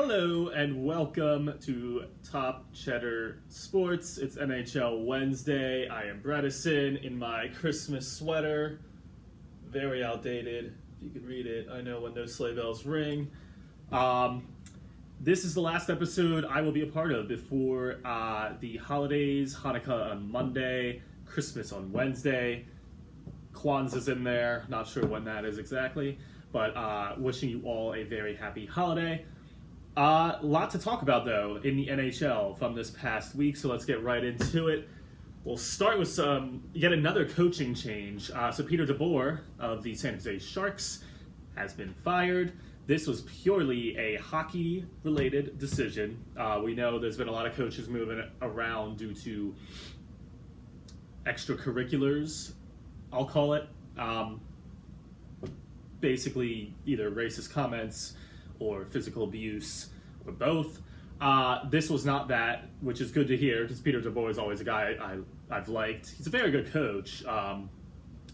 Hello and welcome to Top Cheddar Sports. It's NHL Wednesday. I am Bredesen in my Christmas sweater. Very outdated. If you could read it, I know when those sleigh bells ring. This is the last episode I will be a part of before the holidays. Hanukkah on Monday, Christmas on Wednesday. Kwanzaa's in there. Not sure when that is exactly, but wishing you all a very happy holiday. Lot to talk about, though, in the NHL from this past week, so let's get right into it. We'll start with yet another coaching change. So Peter DeBoer of the San Jose Sharks has been fired. This was purely a hockey-related decision. We know there's been a lot of coaches moving around due to extracurriculars, I'll call it. Basically, either racist comments or physical abuse, or both. This was not that, which is good to hear, because Peter DeBoer is always a guy I've liked. He's a very good coach.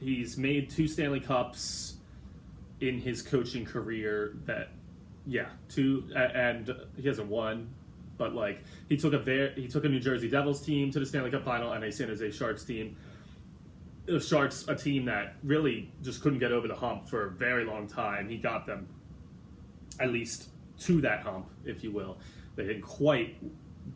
He's made 2 Stanley Cups in his coaching career. Two, and he hasn't won, but he took a New Jersey Devils team to the Stanley Cup final and a San Jose Sharks team. The Sharks, a team that really just couldn't get over the hump for a very long time. He got them at least to that hump, if you will. They didn't quite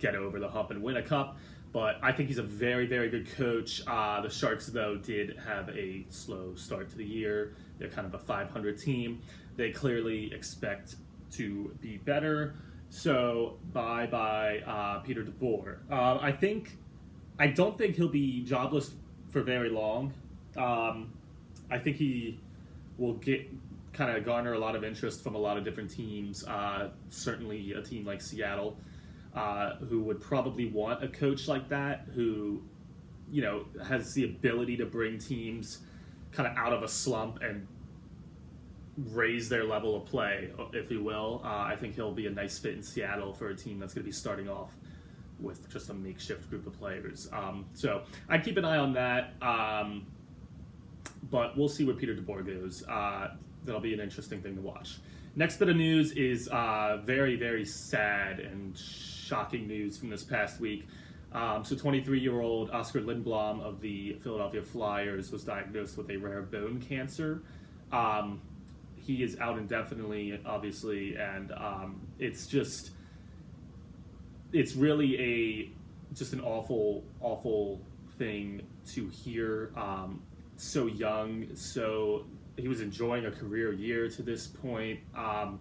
get over the hump and win a cup, but I think he's a very, very good coach. The Sharks, though, did have a slow start to the year. They're kind of a 500 team. They clearly expect to be better. So, bye-bye, Peter DeBoer. I don't think he'll be jobless for very long. I think he will garner a lot of interest from a lot of different teams. Certainly a team like Seattle, who would probably want a coach like that, who, has the ability to bring teams kind of out of a slump and raise their level of play, if you will. I think he'll be a nice fit in Seattle for a team that's going to be starting off with just a makeshift group of players. So I'd keep an eye on that. But we'll see where Peter DeBoer goes. That'll be an interesting thing to watch. Next bit of news is very, very sad and shocking news from this past week. So 23-year-old Oskar Lindblom of the Philadelphia Flyers was diagnosed with a rare bone cancer. He is out indefinitely, obviously, and it's really just an awful, awful thing to hear. So young, he was enjoying a career year to this point. And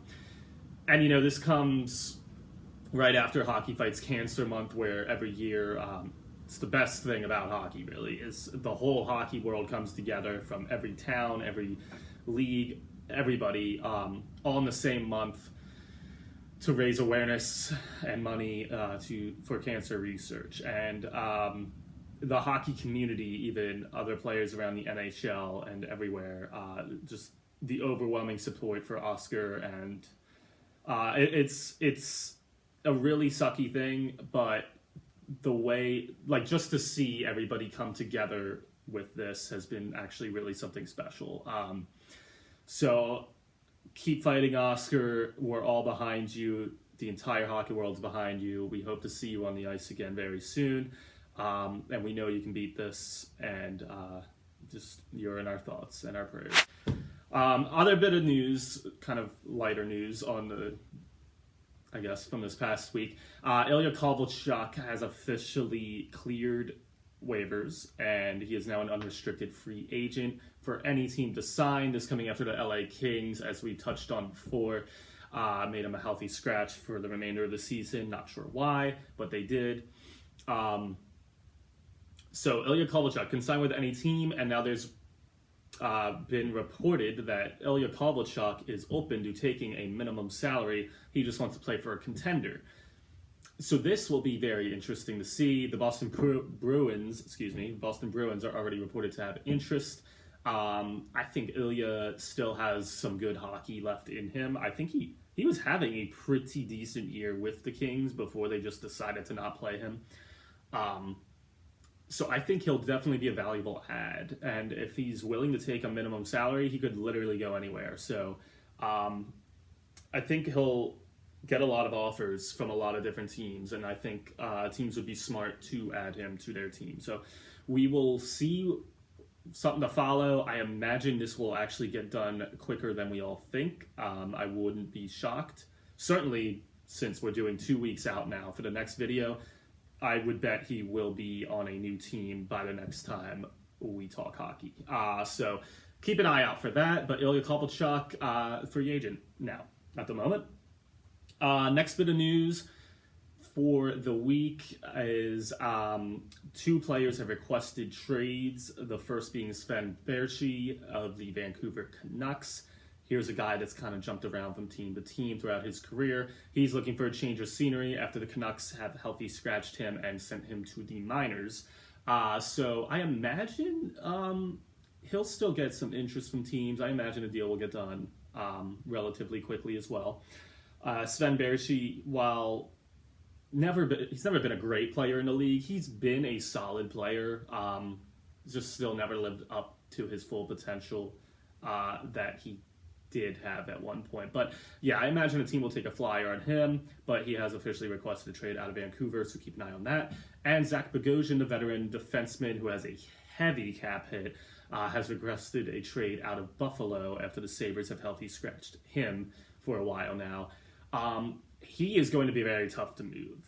this comes right after Hockey Fights Cancer Month, where every year, it's the best thing about hockey, really, is the whole hockey world comes together from every town, every league, everybody, all in the same month to raise awareness and money for cancer research. And the hockey community, even other players around the NHL and everywhere, just the overwhelming support for Oskar, and it's a really sucky thing, but the way, just to see everybody come together with this has been actually really something special. So keep fighting, Oskar. We're all behind you. The entire hockey world's behind you. We hope to see you on the ice again very soon. And we know you can beat this, and you're in our thoughts and our prayers. Other bit of news, kind of lighter news from this past week. Ilya Kovalchuk has officially cleared waivers, and he is now an unrestricted free agent for any team to sign. This coming after the LA Kings, as we touched on before, made him a healthy scratch for the remainder of the season. Not sure why, but they did. So Ilya Kovalchuk can sign with any team, and now there's been reported that Ilya Kovalchuk is open to taking a minimum salary. He just wants to play for a contender. So this will be very interesting to see. The Boston Bruins are already reported to have interest. I think Ilya still has some good hockey left in him. I think he was having a pretty decent year with the Kings before they just decided to not play him. So I think he'll definitely be a valuable add. And if he's willing to take a minimum salary, he could literally go anywhere. So I think he'll get a lot of offers from a lot of different teams, and I think teams would be smart to add him to their team. So we will see. Something to follow. I imagine this will actually get done quicker than we all think. I wouldn't be shocked. Certainly, since we're doing 2 weeks out now for the next video, I would bet he will be on a new team by the next time we talk hockey. So keep an eye out for that. But Ilya Kovalchuk, free agent now at the moment. Next bit of news for the week is 2 players have requested trades. The first being Sven Baertschi of the Vancouver Canucks. Here's a guy that's kind of jumped around from team to team throughout his career. He's looking for a change of scenery after the Canucks have healthy scratched him and sent him to the minors. So I imagine he'll still get some interest from teams. I imagine a deal will get done relatively quickly as well. Sven Baertschi, while he's never been a great player in the league, he's been a solid player. Just still never lived up to his full potential that he did have at one point. But yeah, I imagine a team will take a flyer on him, but he has officially requested a trade out of Vancouver, so keep an eye on that. And Zach Bogosian, the veteran defenseman who has a heavy cap hit, has requested a trade out of Buffalo after the Sabres have healthy scratched him for a while now. He is going to be very tough to move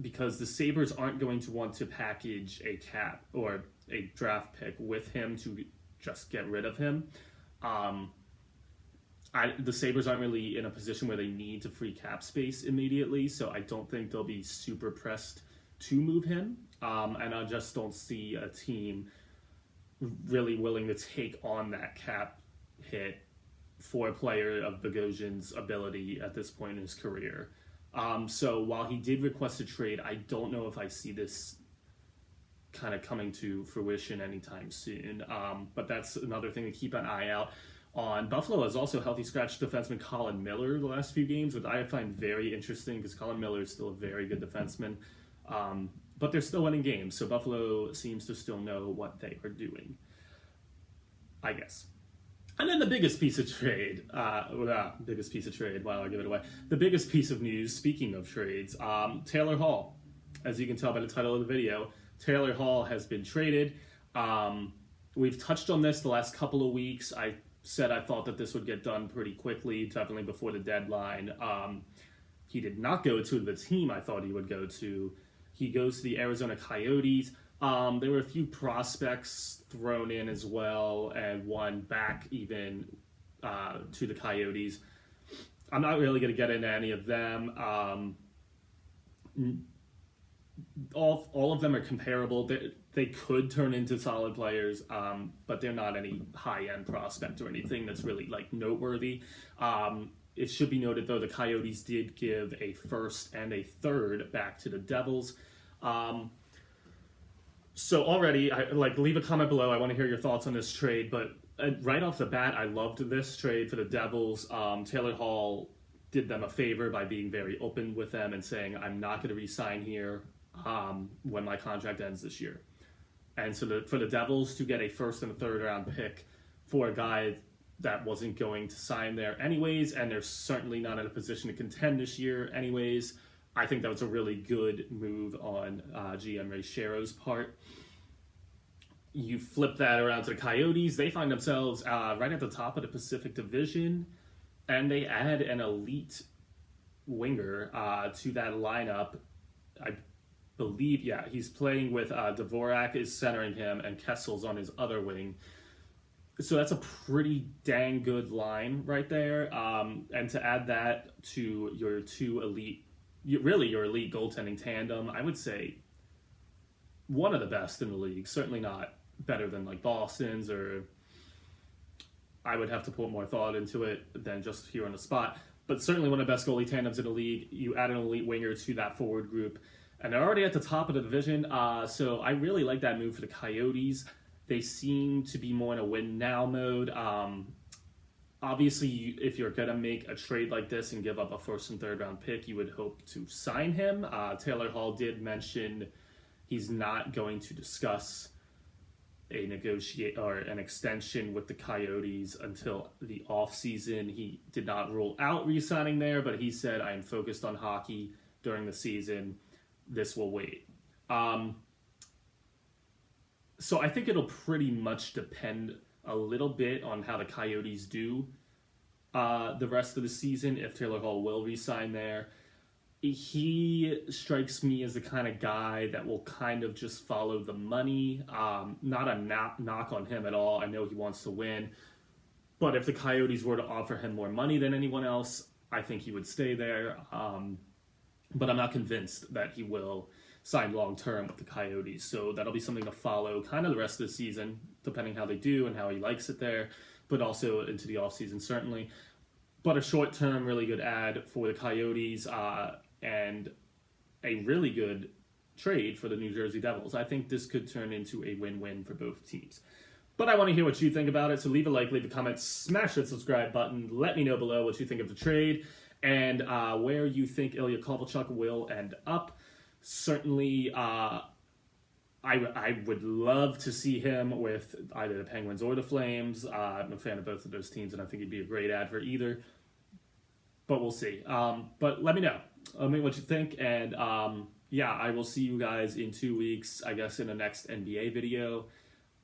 because the Sabres aren't going to want to package a cap or a draft pick with him to just get rid of him. The Sabres aren't really in a position where they need to free cap space immediately, so I don't think they'll be super pressed to move him. And I just don't see a team really willing to take on that cap hit for a player of Bogosian's ability at this point in his career. So while he did request a trade, I don't know if I see this kind of coming to fruition anytime soon. But that's another thing to keep an eye out on. Buffalo has also healthy scratch defenseman Colin Miller the last few games, which I find very interesting because Colin Miller is still a very good defenseman. But they're still winning games, so Buffalo seems to still know what they are doing, I guess. And then the biggest piece of trade, wow, I'll give it away. The biggest piece of news, speaking of trades, Taylor Hall. As you can tell by the title of the video, Taylor Hall has been traded. We've touched on this the last couple of weeks. I said I thought that this would get done pretty quickly, definitely before the deadline. He did not go to the team I thought he would go to. He goes to the Arizona Coyotes. There were a few prospects thrown in as well, and one back even to the Coyotes. I'm not really going to get into any of them. All of them are comparable. They could turn into solid players, but they're not any high-end prospect or anything that's really like noteworthy. It should be noted, though, the Coyotes did give a first and a third back to the Devils. So already, leave a comment below. I want to hear your thoughts on this trade. But right off the bat, I loved this trade for the Devils. Taylor Hall did them a favor by being very open with them and saying, I'm not going to re-sign here when my contract ends this year. And so for the Devils to get a first and a third round pick for a guy that wasn't going to sign there anyways, and they're certainly not in a position to contend this year anyways, I think that was a really good move on GM Ray Shero's part. You flip that around to the Coyotes. They find themselves right at the top of the Pacific Division, and they add an elite winger to that lineup. I believe, he's playing with Dvorak is centering him, and Kessel's on his other wing. So that's a pretty dang good line right there. And to add that to your two elite, your elite goaltending tandem, I would say one of the best in the league. Certainly not better than like Boston's, or I would have to put more thought into it than just here on the spot. But certainly one of the best goalie tandems in the league. You add an elite winger to that forward group, and they're already at the top of the division. So I really like that move for the Coyotes. They seem to be more in a win now mode. Obviously, if you're going to make a trade like this and give up a first and third round pick, you would hope to sign him. Taylor Hall did mention he's not going to discuss a negotiate or an extension with the Coyotes until the offseason. He did not rule out re-signing there, but he said, "I am focused on hockey during the season. This will wait." So I think it'll pretty much depend a little bit on how the Coyotes do the rest of the season, if Taylor Hall will re-sign there. He strikes me as the kind of guy that will kind of just follow the money. Not a knock on him at all. I know he wants to win. But if the Coyotes were to offer him more money than anyone else, I think he would stay there. But I'm not convinced that he will sign long-term with the Coyotes. So that'll be something to follow kind of the rest of the season, depending how they do and how he likes it there, but also into the offseason, certainly. But a short-term, really good ad for the Coyotes and a really good trade for the New Jersey Devils. I think this could turn into a win-win for both teams. But I want to hear what you think about it, so leave a like, leave a comment, smash that subscribe button. Let me know below what you think of the trade and where you think Ilya Kovalchuk will end up. Certainly, I would love to see him with either the Penguins or the Flames. I'm a fan of both of those teams, and I think he'd be a great ad for either. But we'll see. But let me know. Let me know what you think. And yeah, I will see you guys in 2 weeks, I guess, in the next NBA video.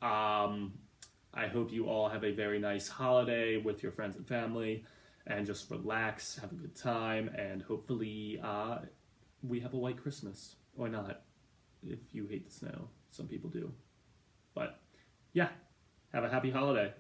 I hope you all have a very nice holiday with your friends and family, and just relax, have a good time, and hopefully we have a white Christmas, or not, if you hate the snow. Some people do. But yeah, have a happy holiday.